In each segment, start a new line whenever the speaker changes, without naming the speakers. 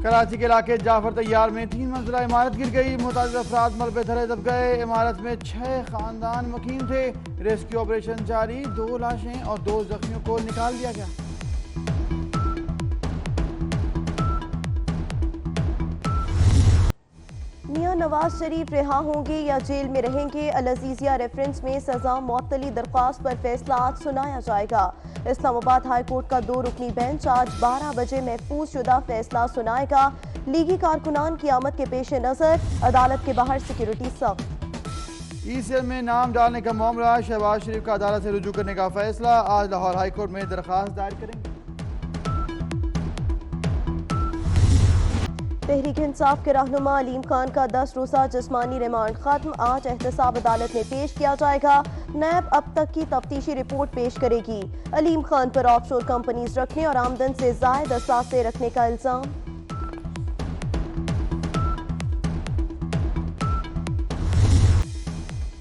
कराची के इलाके जाफर तैयार में 3 मंजिला इमारत गिर गई। मुतादिद अफराद मलबे तले दब गए। इमारत में 6 खानदान मुकीम थे। रेस्क्यू ऑपरेशन जारी। 2 लाशें और 2 जख्मियों को निकाल दिया गया।
मियां नवाज शरीफ रिहा होंगे या जेल में रहेंगे? अल अजीजिया रेफरेंस में सजा मुअत्तली दरख्वास्त पर फैसला आज सुनाया जाएगा। इस्लामाबाद हाई कोर्ट का 2 रुकनी बेंच आज 12 बजे महफूज शुदा फैसला सुनाएगा। लीगी कारकुनान की आमद के पेश नजर अदालत के बाहर सिक्योरिटी सख्त।
ईसीएल में नाम डालने का मामला। शहबाज शरीफ का अदालत से रुजू करने का फैसला। आज लाहौर हाई कोर्ट में दरख्वास्त दायर करेंगे।
तहरीक इंसाफ के रहनुमा अलीम खान का 10 रोज़ा जिस्मानी रिमांड खत्म। आज एहतसाब अदालत में पेश किया जाएगा। नैब अब तक की तफ्तीशी रिपोर्ट पेश करेगी। अलीम खान पर ऑफशोर कंपनीज रखने और आमदन से जायद असासे रखने का इल्जाम।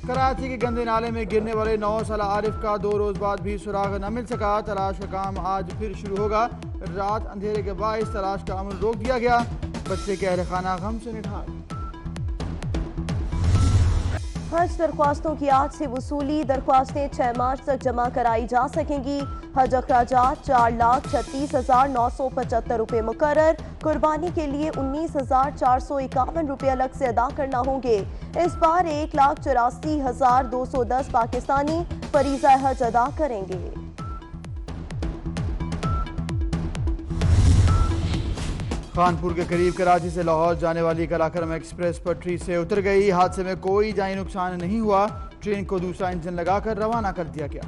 कराची के गंदे नाले में गिरने वाले 9 साल आरिफ का 2 रोज बाद भी सुराग न मिल सका। तलाश का काम आज फिर शुरू होगा। रात अंधेरे के बायस तलाश का अमल रोक दिया गया। बच्चे के अहल खाना गम से निठार।
हज दरख्वास्तों की आज से वसूली। दरख्वास्तें 6 मार्च तक जमा कराई जा सकेंगी। हज अखराजात 4,36,975 रुपये मुकर्रर। कुर्बानी के लिए 19,451 रुपये अलग से अदा करना होंगे। इस बार 1,84,210 पाकिस्तानी फरीज़ा हज अदा करेंगे।
खानपुर के करीब कराची से लाहौर जाने वाली कलाक्रम एक्सप्रेस पटरी से उतर गई। हादसे में कोई जानी नुकसान नहीं हुआ। ट्रेन को दूसरा इंजन लगाकर रवाना कर दिया गया।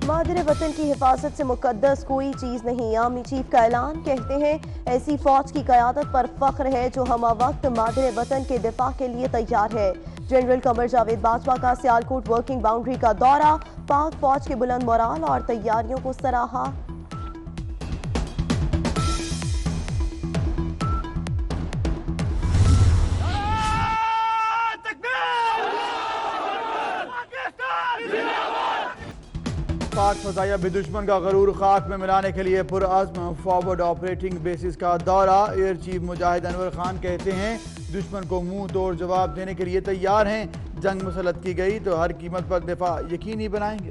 मादरे वतन की हिफाजत से मुकद्दस कोई चीज नहीं। आर्मी चीफ का ऐलान। कहते हैं ऐसी फौज की क़यादत पर फख्र है जो हमा वक्त मादरे वतन के दिफा के लिए तैयार है। जनरल कमर जावेद बाजवा का सियालकोट वर्किंग बाउंड्री का दौरा। पाक फौज के बुलंद मोराल और तैयारियों को सराहा।
पाक फजाइया भी दुश्मन का गरूर खाक में मिलाने के लिए पुरअज़्म फॉरवर्ड ऑपरेटिंग बेसिस का दौरा। एयर चीफ मुजाहिद अनवर खान कहते हैं दुश्मन को मुंह तोड़ जवाब देने के लिए तैयार हैं। जंग मुसल्लत की गई तो हर कीमत पर दिफा यकीनी बनाएंगे।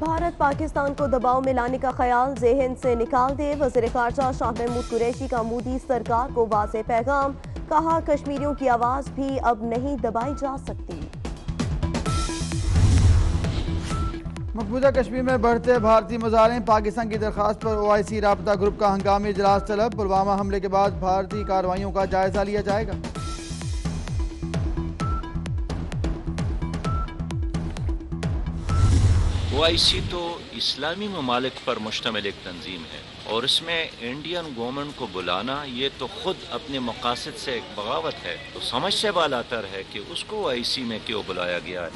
भारत पाकिस्तान को दबाव में लाने का ख्याल ज़हन से निकाल दे। वज़ीर ख़ारजा शाह महमूद कुरैशी का मोदी सरकार को वाज़ेह पैगाम। कहा कश्मीरियों की आवाज़ भी अब नहीं दबाई जा सकती।
मकबूजा कश्मीर में बढ़ते भारतीय मज़ालिम। पाकिस्तान की दरख्वास्त पर OIC राबता ग्रुप का हंगामी इजलास तलब। पुलवामा हमले के बाद भारतीय कार्रवाइयों का जायजा लिया जाएगा।
OIC तो इस्लामी ममालिक पर मुश्तमिल एक तंजीम है और इसमें इंडियन गवर्नमेंट को बुलाना ये तो खुद अपने मकासद से एक बगावत है। तो समझ से बालातर है कि उसको OIC में क्यों बुलाया गया है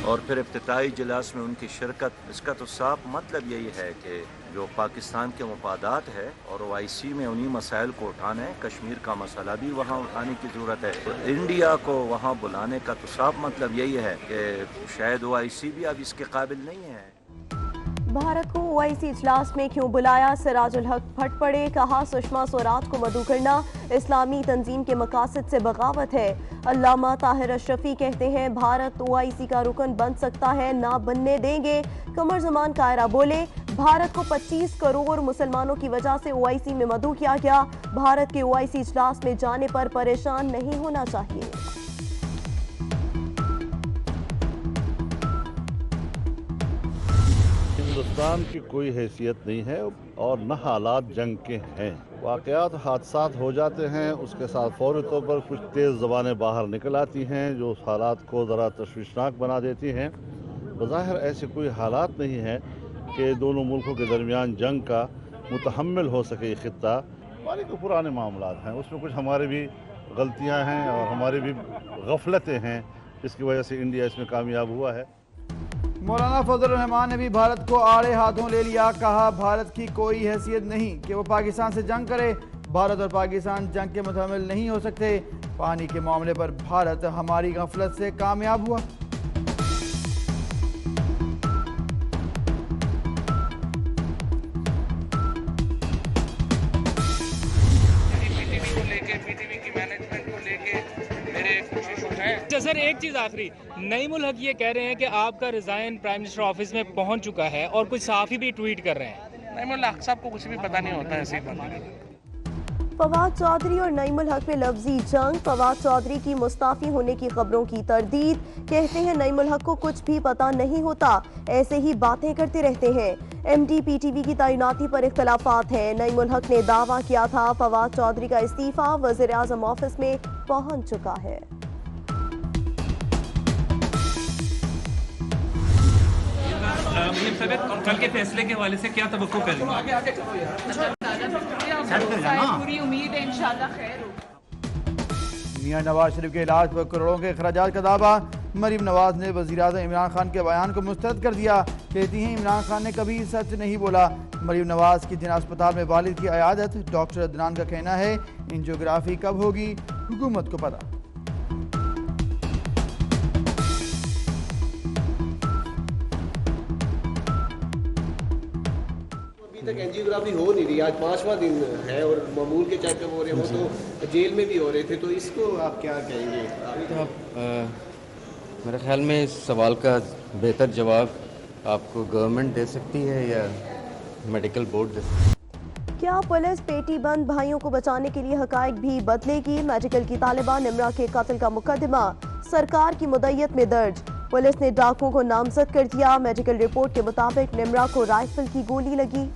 और फिर इफ्तिताई इजलास में उनकी शिरकत। इसका तो साफ मतलब यही है कि जो पाकिस्तान के मफादात है और OIC में उन्हीं मसाइल को उठाना है। कश्मीर का मसला भी वहाँ उठाने की ज़रूरत है। तो इंडिया को वहाँ बुलाने का तो साफ मतलब यही है कि शायद OIC भी अब इसके काबिल नहीं है।
भारत को OIC इजलास में क्यों बुलाया? सिराजुल हक फट पड़े। कहा सुषमा स्वराज को मदऊ करना इस्लामी तंजीम के मकासद से बगावत है। अल्लामा ताहिर अशरफी कहते हैं भारत OIC का रुकन बन सकता है, ना बनने देंगे। कमर जमान कायरा बोले भारत को 25 करोड़ मुसलमानों की वजह से OIC में मदऊ किया गया। भारत के OIC इजलास में जाने पर परेशान नहीं होना चाहिए।
हिंदुस्तान की कोई हैसियत नहीं है और न हालात जंग के हैं। वाक़यात हादसात हो जाते हैं, उसके साथ फौरी तौर पर कुछ तेज़ ज़बानें बाहर निकल आती हैं जो हालात को ज़रा तशवीशनाक बना देती हैं। बज़ाहिर ऐसे कोई हालात नहीं है कि दोनों मुल्कों के दरमियान जंग का मुतहम्मिल हो सके खित्ता। हमारे तो पुराने मामलात हैं, उसमें कुछ हमारे भी गलतियाँ हैं और हमारी भी गफलतें हैं, जिसकी वजह से इंडिया इसमें कामयाब हुआ है।
मौलाना फजल रहमान ने भी भारत को आड़े हाथों ले लिया। कहा भारत की कोई हैसियत नहीं कि वो पाकिस्तान से जंग करे। भारत और पाकिस्तान जंग के मुतहम्मिल नहीं हो सकते। पानी के मामले पर भारत हमारी गफलत से कामयाब हुआ।
सर एक चीज़ आखिरी, नईमुल हक ये कह रहे हैं कि आपका रिजाइन प्राइम मिनिस्टर ऑफिस में पहुंच चुका है और कुछ सहाफ़ी भी ट्वीट कर रहे हैं।
नईमुल हक साहब को कुछ भी पता नहीं होता है ऐसी बात।
फवाद चौधरी और नईमुल हक में लफ्जी जंग। फवाद चौधरी की मुस्ताफी होने की खबरों की तरदीद। कहते हैं नईमुल हक को कुछ भी पता नहीं होता, ऐसे ही बातें करते रहते हैं। MDPTV की तैनाती पर इख्तलाफात हैं। नईमुल हक ने दावा किया था फवाद चौधरी का इस्तीफा वज़ीर आज़म ऑफिस में पहुंच चुका है।
कल के फैसले के हवाले से क्या तवक्को करेंगे?
पूरी उम्मीद है इंशाल्लाह खैर होगा।
मियां नवाज शरीफ के इलाज पर करोड़ों के अखराजात का दावा। मरीम नवाज ने वज़ीर आज़म इमरान खान के बयान को मुस्तरद कर दिया। कहती हैं इमरान खान ने कभी सच नहीं बोला। मरीम नवाज की जिना अस्पताल में वालिद की अयादत। डॉक्टर अदनान का कहना है एंजियोग्राफी कब होगी हुकूमत को पता।
अभी तक एंजियोग्राफी हो नहीं रही, आज 5वां दिन है और मामूल के चेकअप हो रहे हैं, वो तो जेल में भी हो रहे थे, तो इसको आप क्या कहेंगे?
मेरे ख्याल में इस सवाल का बेहतर जवाब आपको गवर्नमेंट दे सकती है या मेडिकल बोर्ड दे सकती है।
क्या पुलिस पेटी बंद भाइयों को बचाने के लिए हकायक भी बदलेगी? मेडिकल की तालिबान निमरा के कत्ल का मुकदमा सरकार की मुद्दत में दर्ज। पुलिस ने डाकुओं को नामजद कर दिया। मेडिकल रिपोर्ट के मुताबिक निमरा को राइफल की गोली लगी।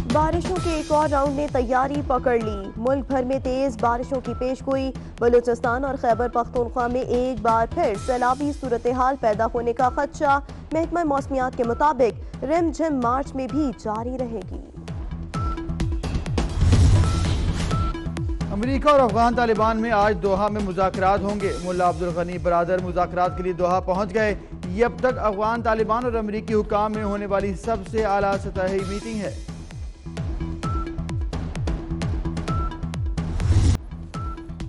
बारिशों के एक और राउंड ने तैयारी पकड़ ली। मुल्क भर में तेज बारिशों की पेशगोई। बलूचिस्तान और खैबर पख्तूनख्वा में एक बार फिर सैलाबी सूरत हाल पैदा होने का खदशा। महकमा मौसमियात के मुताबिक रिमझिम मार्च में भी जारी रहेगी।
अमेरिका और अफगान तालिबान में आज दोहा में मुज़ाकरात होंगे। मुल्ला अब्दुल गनी बरादर मुज़ाकरात के लिए दोहा पहुंच गए। ये अब तक अफगान तालिबान और अमेरिकी हुकाम में होने वाली सबसे आला सतही मीटिंग है।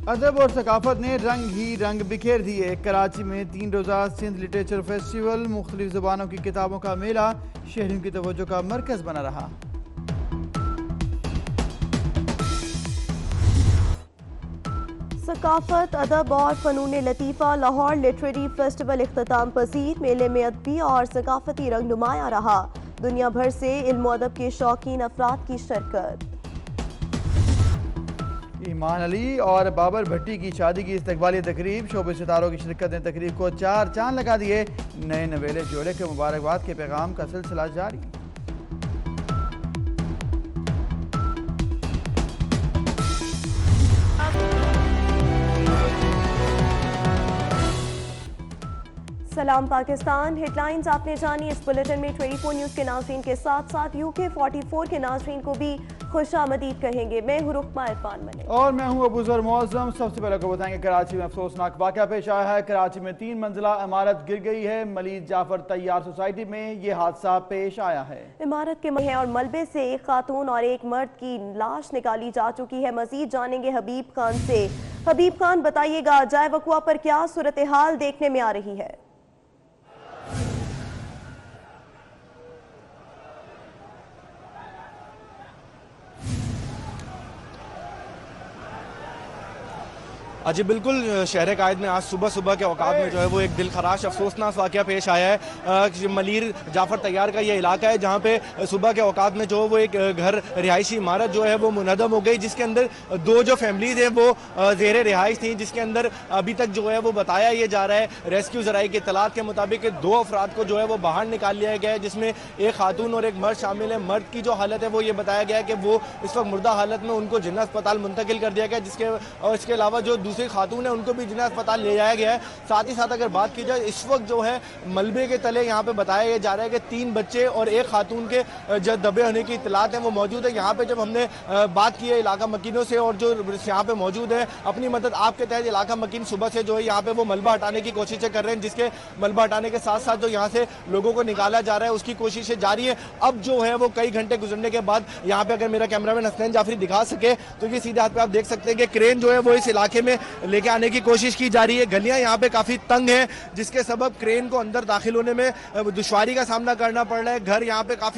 अदब और सकाफत ने रंग ही रंग बिखेर दिए। कराची में 3 रोज़ा सिंध लिटरेचर फेस्टिवल, मुख्तलिफ ज़ुबानों की किताबों का मेला शहरियों की तवज्जो का मरकज़ बना रहा।
सकाफत, अदब और फ़नून लतीफ़ा लाहौर लिटरेरी फेस्टिवल इख्तिताम पसीर। मेले में अदबी और सकाफती रंग नुमाया रहा। दुनिया भर से इल्म अदब के शौकीन अफराद की शिरकत।
ईमान अली और बाबर भट्टी की शादी की इस्तकबाली तकरीब, शोबे सितारों की शिरकत ने तकरीब को 4 चांद लगा दिए। नए नवेले जोड़े के मुबारकबाद के पैगाम का सिलसिला जारी।
सलाम पाकिस्तान। हेडलाइंस आपने जानी। इस बुलेटिन में 24 न्यूज़ के नाज़रीन के साथ साथ UK 44 के नाज़रीन को भी खुशामदीद कहेंगे। मैं हूँ रुकमा इरफान मनी
और मैं हूँ अबूजर मौज़म। सबसे पहले को बताएंगे कराची में अफसोसनाक वाक़या पेश आया है। कराची में 3 मंजिला इमारत गिर गई है। मलीद जाफर तैयार सोसाइटी में ये हादसा पेश आया है।
इमारत के है और मलबे से एक खातून और एक मर्द की लाश निकाली जा चुकी है। मजीद जानेंगे हबीब खान से। हबीब खान, बताइएगा जाए वक़ुआ पर क्या सूरत हाल देखने में आ रही है?
जी बिल्कुल, शहर कायद में आज सुबह के औकात में जो है वो एक दिल खराश अफसोसनाक वाक़या पेश आया है। मलीर जाफ़र तैयार का ये इलाका है जहाँ पे सुबह के औकात में जो वो एक घर रिहायशी इमारत जो है वो मुनहदम हो गई, जिसके अंदर 2 जो फैमिलीज़ हैं वो ज़ेर रिहाइश थी, जिसके अंदर अभी तक जो है वो बताया ये जा रहा है रेस्क्यू ज़राए की इत्तलात के मुताबिक 2 अफराद को जो है वो बाहर निकाल लिया गया है, जिसमें एक खातून और एक मर्द शामिल है। मर्द की जो हालत है वो ये बताया गया है कि वो इस वक्त मुर्दा हालत में उनको जिन्ना अस्पताल मुंतकिल कर दिया गया, इसके अलावा जो दूसरी खातून है उनको भी जिन्हें अस्पताल ले जाया गया है। साथ ही साथ अगर बात की जाए इस वक्त जो है मलबे के तले यहाँ पे बताया जा रहा है कि 3 बच्चे और एक खातून के जो दबे होने की इतलात है वो मौजूद है। यहाँ पे जब हमने बात की है इलाका मकीनों से और जो यहाँ पे मौजूद है अपनी मदद आपके तहत इलाका मकीन सुबह से जो है यहाँ पे वो मलबा हटाने की कोशिशें कर रहे हैं, जिसके मलबा हटाने के साथ साथ जो यहाँ से लोगों को निकाला जा रहा है उसकी कोशिशें जारी है। अब जो है वो कई घंटे गुजरने के बाद यहाँ पे अगर मेरा कैमरामैन हसनैन जाफरी दिखा सके तो ये सीधे हाथ पे आप देख सकते हैं कि क्रेन जो है वो इस इलाके में लेके आने की कोशिश की जा रही है। गलियां यहाँ पे काफी तंग है जिसके सबब क्रेन को अंदर दाखिल होने में दुश्वारी का सामना करना पड़ रहा है। घर यहाँ पे काफी